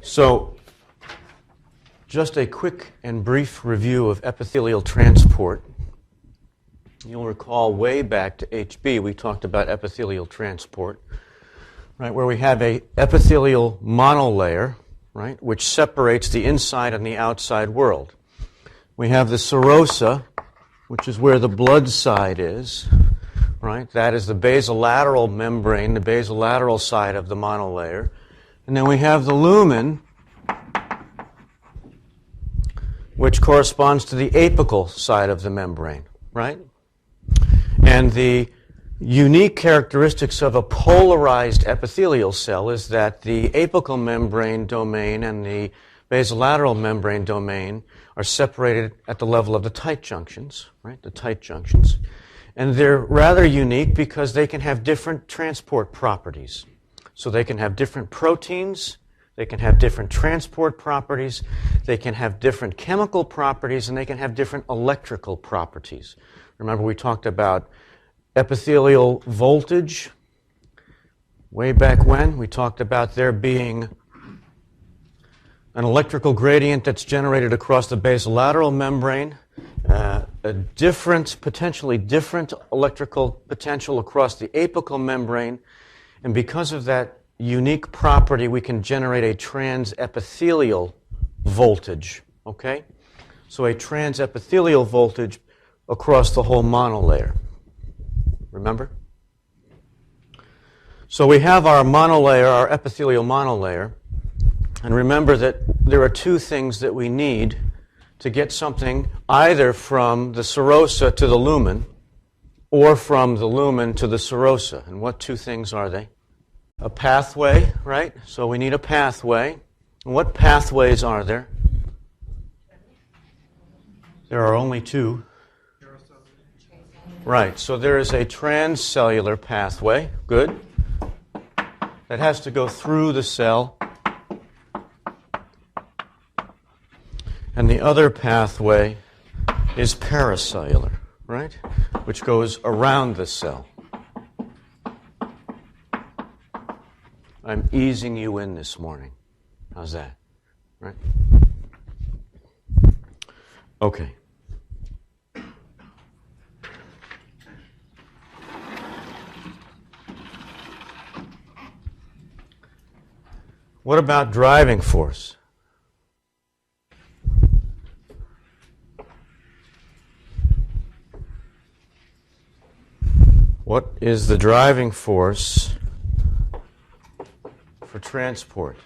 So, just a quick and brief review of epithelial transport. You'll recall way back to HB we talked about epithelial transport, right, where we have a epithelial monolayer, right, which separates the inside and the outside world. We have the serosa, which is where the blood side is, right? That is the basolateral membrane, the basolateral side of the monolayer. And then we have the lumen, which corresponds to the apical side of the membrane, right? And the unique characteristics of a polarized epithelial cell is that the apical membrane domain and the basolateral membrane domain are separated at the level of the tight junctions, right? The tight junctions. And they're rather unique because they can have different transport properties. So they can have different proteins, they can have different transport properties, they can have different chemical properties, and they can have different electrical properties. Remember we talked about epithelial voltage way back when. We talked about there being an electrical gradient that's generated across the basolateral membrane, a different, potentially different electrical potential across the apical membrane, and because of that unique property, we can generate a transepithelial voltage, okay? So a transepithelial voltage across the whole monolayer. Remember? So we have our monolayer, our epithelial monolayer, and remember that there are two things that we need to get something either from the serosa to the lumen or from the lumen to the serosa. And what two things are they? A pathway, right? So we need a pathway. And what pathways are there? There are only two. Right, so there is a transcellular pathway, good, that has to go through the cell. And the other pathway is paracellular, right, which goes around the cell. I'm easing you in this morning. How's that? Right? Okay. What about driving force? What is the driving force for transport?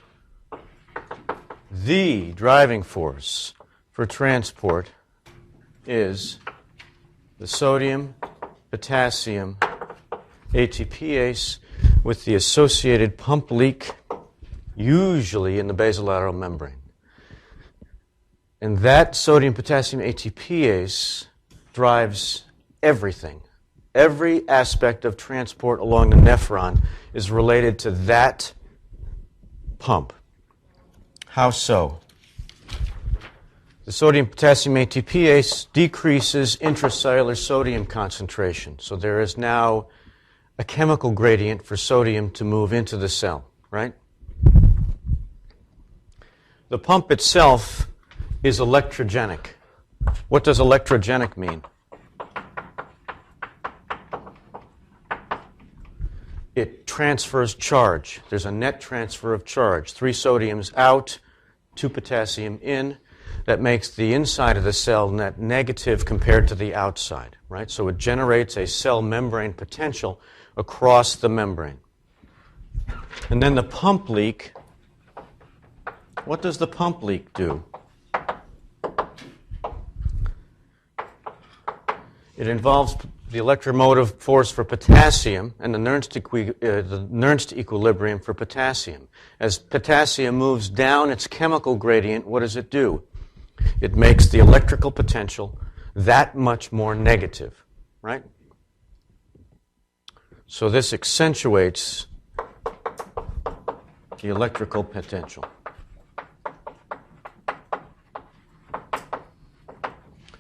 The driving force for transport is the sodium, potassium, ATPase with the associated pump leak, usually in the basolateral membrane. And that sodium, potassium, ATPase drives everything. Every aspect of transport along the nephron is related to that pump. How so? The sodium potassium ATPase decreases intracellular sodium concentration. So there is now a chemical gradient for sodium to move into the cell, right? The pump itself is electrogenic. What does electrogenic mean? It transfers charge. There's a net transfer of charge. 3 sodiums out, 2 potassium in. That makes the inside of the cell net negative compared to the outside, right? So it generates a cell membrane potential across the membrane. And then the pump leak, what does the pump leak do? It involves the electromotive force for potassium and the Nernst equilibrium for potassium. As potassium moves down its chemical gradient, what does it do? It makes the electrical potential that much more negative, right? So this accentuates the electrical potential.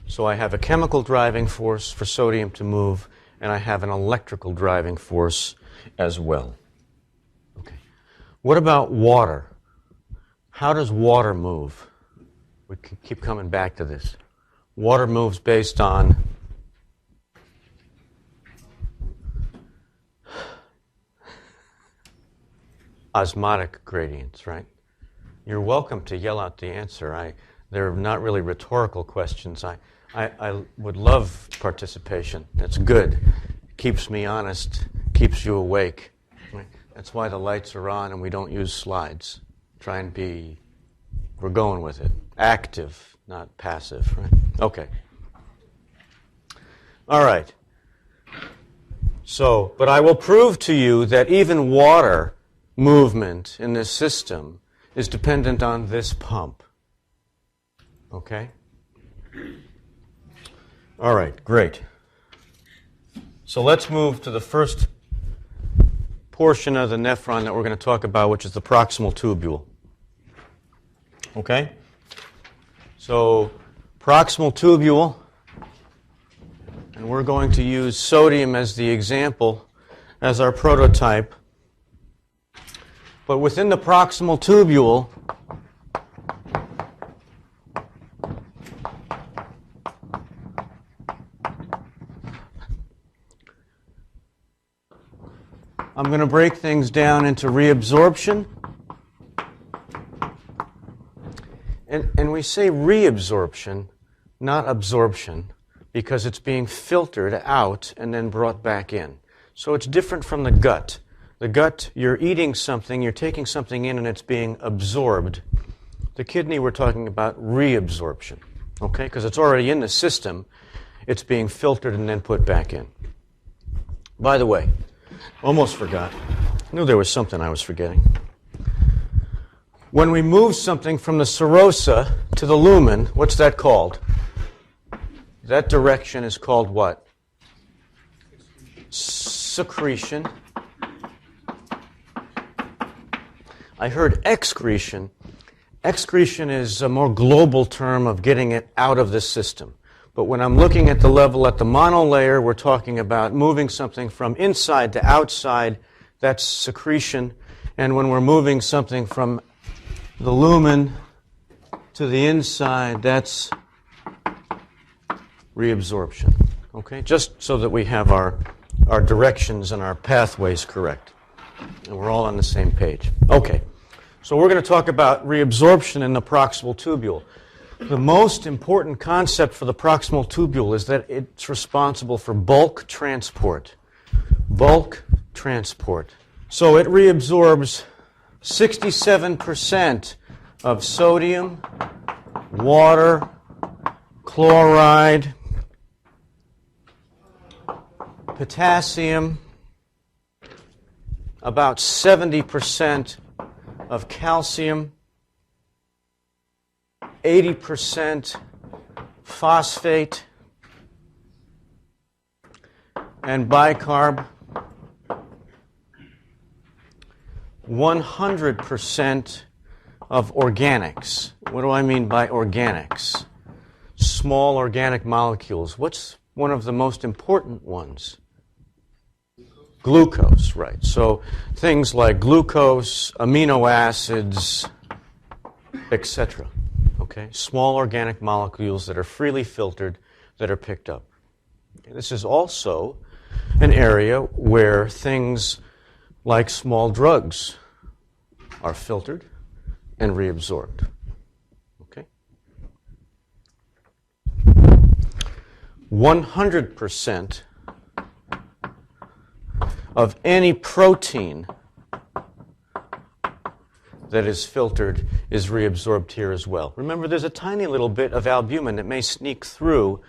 So I have a chemical driving force for sodium to move, and I have an electrical driving force as well. Okay. What about water? How does water move? We keep coming back to this. Water moves based on osmotic gradients, right? You're welcome to yell out the answer. They're not really rhetorical questions. I would love participation. It's good. Keeps me honest, keeps you awake. Right? That's why the lights are on and we don't use slides. Try and we're going with it. Active, not passive, right? Okay. All right. So, but I will prove to you that even water movement in this system is dependent on this pump. Okay? All right, great. So let's move to the first portion of the nephron that we're going to talk about, which is the proximal tubule. Okay? So, proximal tubule, and we're going to use sodium as the example, as our prototype. But within the proximal tubule, I'm going to break things down into reabsorption. And we say reabsorption, not absorption, because it's being filtered out and then brought back in. So it's different from the gut. The gut, you're eating something, you're taking something in, and it's being absorbed. The kidney, we're talking about reabsorption, okay? Because it's already in the system. It's being filtered and then put back in. By the way, almost forgot. I knew there was something I was forgetting. When we move something from the serosa to the lumen, what's that called? That direction is called what? Secretion. I heard excretion. Excretion is a more global term of getting it out of the system. But when I'm looking at the level at the monolayer, we're talking about moving something from inside to outside. That's secretion. And when we're moving something from the lumen to the inside, that's reabsorption. Okay? Just so that we have our directions and our pathways correct. And we're all on the same page. Okay. So we're going to talk about reabsorption in the proximal tubule. The most important concept for the proximal tubule is that it's responsible for bulk transport. Bulk transport. So it reabsorbs 67% of sodium, water, chloride, potassium, about 70% of calcium, 80% phosphate, and bicarb, 100% of organics. What do I mean by organics? Small organic molecules. What's one of the most important ones? Glucose, right. So things like glucose, amino acids, etc. Okay? Small organic molecules that are freely filtered, that are picked up. This is also an area where things like small drugs are filtered and reabsorbed. Okay? 100% of any protein that is filtered is reabsorbed here as well. Remember, there's a tiny little bit of albumin that may sneak through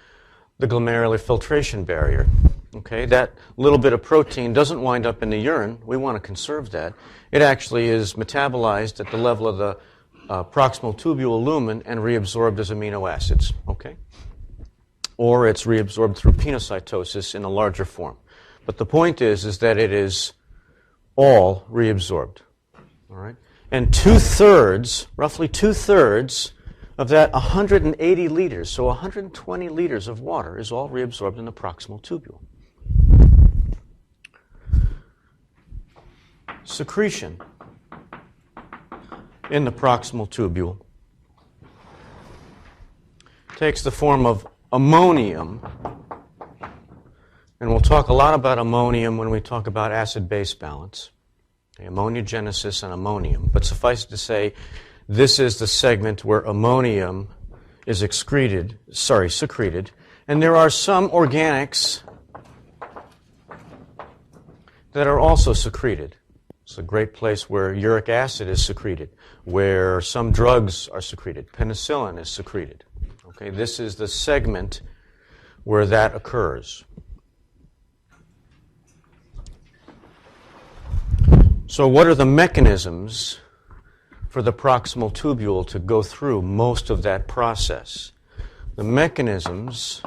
the glomerular filtration barrier. Okay, that little bit of protein doesn't wind up in the urine. We want to conserve that. It actually is metabolized at the level of the proximal tubule lumen and reabsorbed as amino acids. Okay? Or it's reabsorbed through penocytosis in a larger form. But the point is that it is all reabsorbed. All right? And roughly two-thirds of that 180 liters, so 120 liters of water is all reabsorbed in the proximal tubule. Secretion. in the proximal tubule takes the form of ammonium, and we'll talk a lot about ammonium when we talk about acid-base balance, okay, ammoniogenesis and ammonium. But suffice it to say, this is the segment where ammonium is secreted, and there are some organics that are also secreted. It's a great place where uric acid is secreted, where some drugs are secreted. Penicillin is secreted. Okay, this is the segment where that occurs. So what are the mechanisms for the proximal tubule to go through most of that process? The mechanisms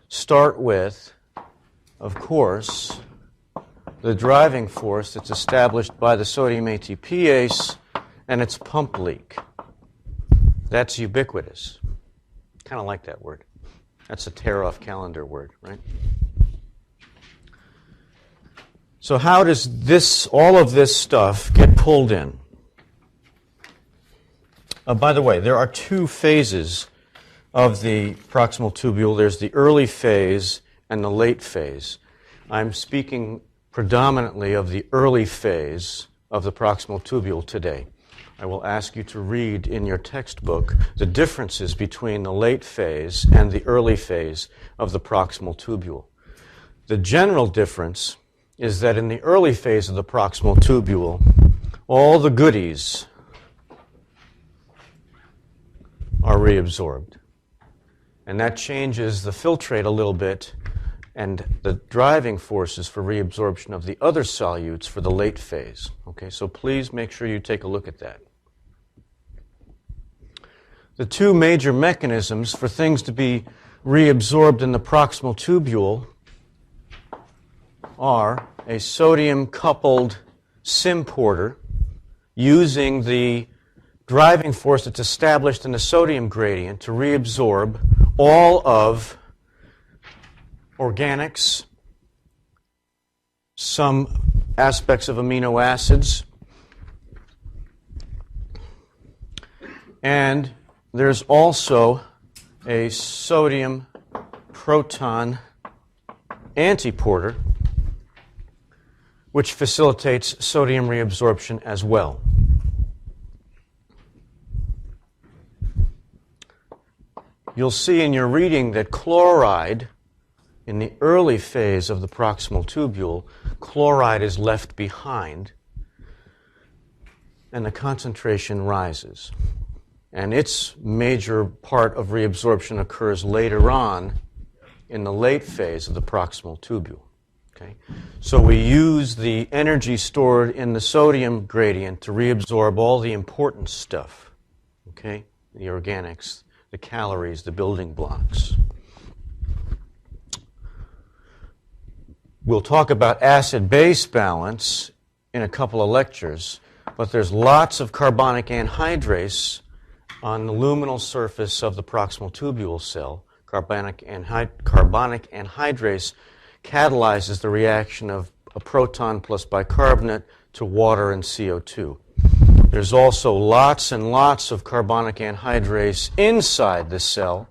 start with, of course, the driving force that's established by the sodium ATPase and its pump leak. That's ubiquitous. Kind of like that word. That's a tear-off calendar word, right? So how does all of this stuff get pulled in? By the way, there are two phases of the proximal tubule. There's the early phase and the late phase. I'm speaking predominantly of the early phase of the proximal tubule today. I will ask you to read in your textbook the differences between the late phase and the early phase of the proximal tubule. The general difference is that in the early phase of the proximal tubule, all the goodies are reabsorbed. And that changes the filtrate a little bit and the driving forces for reabsorption of the other solutes for the late phase. Okay, so please make sure you take a look at that. The two major mechanisms for things to be reabsorbed in the proximal tubule are a sodium-coupled symporter using the driving force that's established in the sodium gradient to reabsorb all of organics, some aspects of amino acids, and there's also a sodium proton antiporter which facilitates sodium reabsorption as well. You'll see in your reading that chloride, in the early phase of the proximal tubule, chloride is left behind and the concentration rises. And its major part of reabsorption occurs later on in the late phase of the proximal tubule. Okay? So we use the energy stored in the sodium gradient to reabsorb all the important stuff, okay? The organics, the calories, the building blocks. We'll talk about acid-base balance in a couple of lectures, but there's lots of carbonic anhydrase on the luminal surface of the proximal tubule cell. Carbonic anhydrase catalyzes the reaction of a proton plus bicarbonate to water and CO2. There's also lots and lots of carbonic anhydrase inside the cell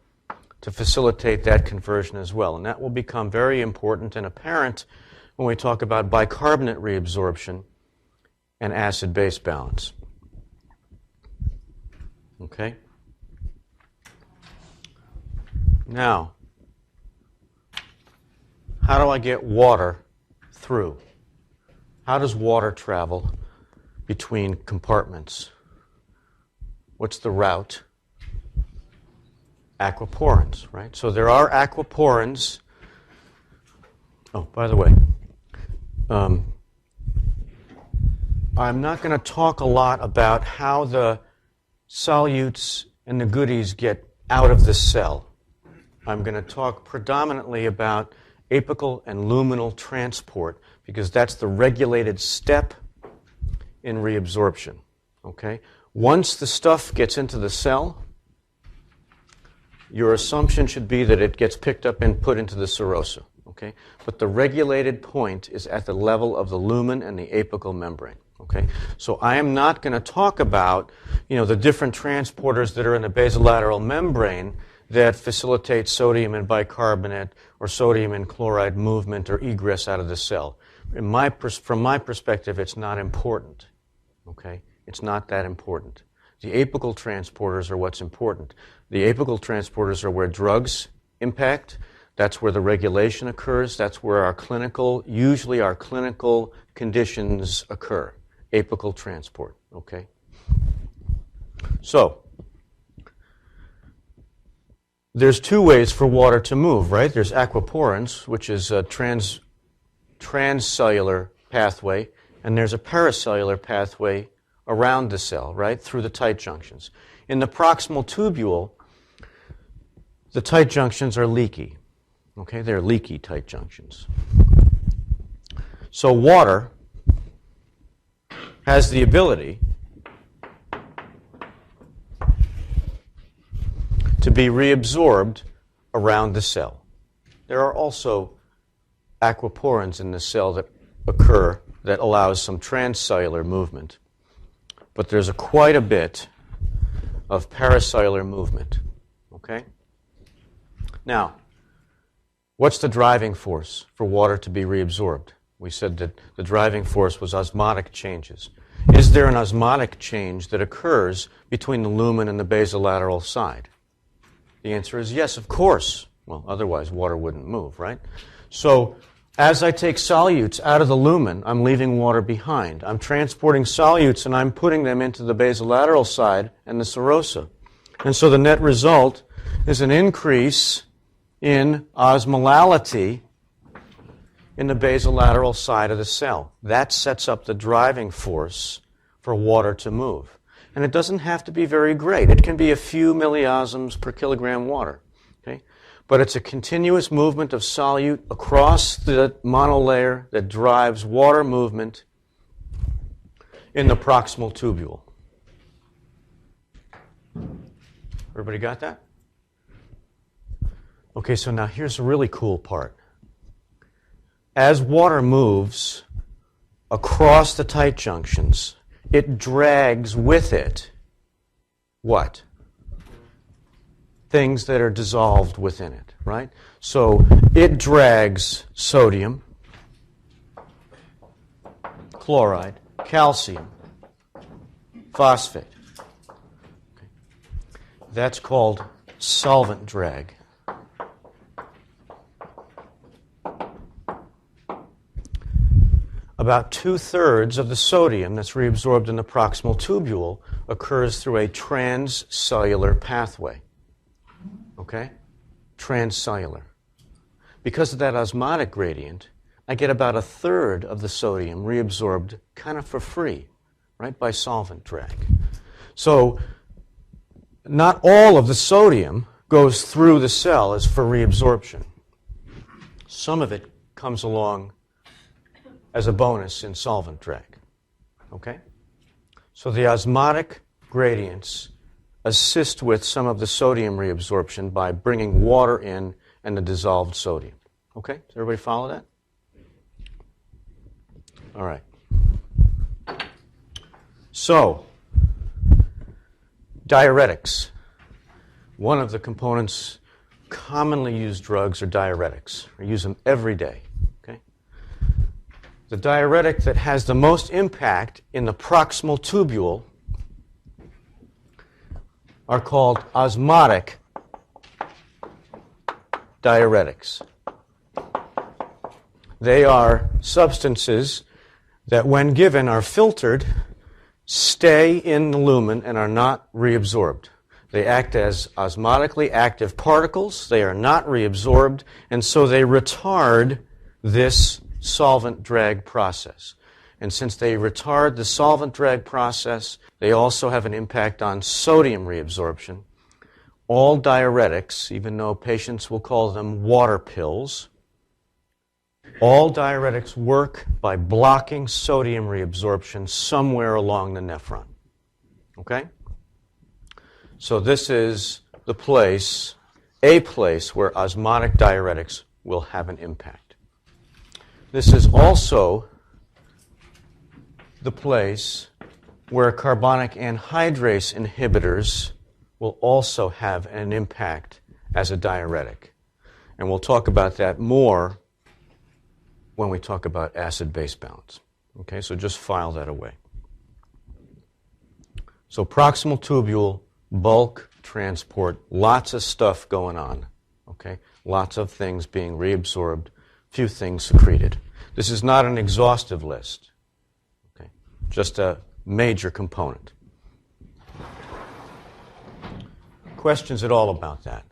to facilitate that conversion as well. And that will become very important and apparent when we talk about bicarbonate reabsorption and acid-base balance. Okay? Now, how do I get water through? How does water travel between compartments? What's the route? Aquaporins, right? So there are aquaporins. Oh, by the way, I'm not going to talk a lot about how the solutes and the goodies get out of the cell. I'm going to talk predominantly about apical and luminal transport because that's the regulated step in reabsorption. Okay? Once the stuff gets into the cell, your assumption should be that it gets picked up and put into the serosa. Okay? But the regulated point is at the level of the lumen and the apical membrane. Okay? So I am not going to talk about, the different transporters that are in the basolateral membrane that facilitate sodium and bicarbonate or sodium and chloride movement or egress out of the cell. From my perspective, it's not important. Okay? It's not that important. The apical transporters are what's important. The apical transporters are where drugs impact. That's where the regulation occurs. That's where usually our clinical conditions occur. Apical transport, okay? So, there's two ways for water to move, right? There's aquaporins, which is a transcellular pathway, and there's a paracellular pathway around the cell, right, through the tight junctions. In the proximal tubule, the tight junctions are leaky. Okay, they're leaky tight junctions. So water has the ability to be reabsorbed around the cell. There are also aquaporins in the cell that occur that allows some transcellular movement. But there's quite a bit of paracellular movement. Okay? Now, what's the driving force for water to be reabsorbed? We said that the driving force was osmotic changes. Is there an osmotic change that occurs between the lumen and the basolateral side? The answer is yes, of course. Well, otherwise water wouldn't move, right? So, as I take solutes out of the lumen, I'm leaving water behind. I'm transporting solutes and I'm putting them into the basolateral side and the serosa. And so the net result is an increase in osmolality in the basolateral side of the cell. That sets up the driving force for water to move. And it doesn't have to be very great. It can be a few milliosms per kilogram water. Okay? But it's a continuous movement of solute across the monolayer that drives water movement in the proximal tubule. Everybody got that? Okay, so now here's a really cool part. As water moves across the tight junctions, it drags with it what? Things that are dissolved within it, right? So it drags sodium, chloride, calcium, phosphate. Okay. That's called solvent drag. About 2/3 of the sodium that's reabsorbed in the proximal tubule occurs through a transcellular pathway. Okay? Transcellular. Because of that osmotic gradient, I get about 1/3 of the sodium reabsorbed kind of for free, right, by solvent drag. So not all of the sodium goes through the cell as for reabsorption. Some of it comes along as a bonus in solvent drag. Okay? So the osmotic gradients assist with some of the sodium reabsorption by bringing water in and the dissolved sodium. Okay? Does everybody follow that? All right. So, diuretics. One of the components commonly used drugs are diuretics. We use them every day. Okay? The diuretic that has the most impact in the proximal tubule are called osmotic diuretics. They are substances that, when given, are filtered, stay in the lumen, and are not reabsorbed. They act as osmotically active particles. They are not reabsorbed, and so they retard this solvent drag process. And since they retard the solvent drag process, they also have an impact on sodium reabsorption. All diuretics, even though patients will call them water pills, all diuretics work by blocking sodium reabsorption somewhere along the nephron. Okay? So this is the place, a place where osmotic diuretics will have an impact. This is also the place where carbonic anhydrase inhibitors will also have an impact as a diuretic. And we'll talk about that more when we talk about acid-base balance. Okay, so just file that away. So proximal tubule, bulk transport, lots of stuff going on. Okay, lots of things being reabsorbed, few things secreted. This is not an exhaustive list. Okay, just a major component. Questions at all about that?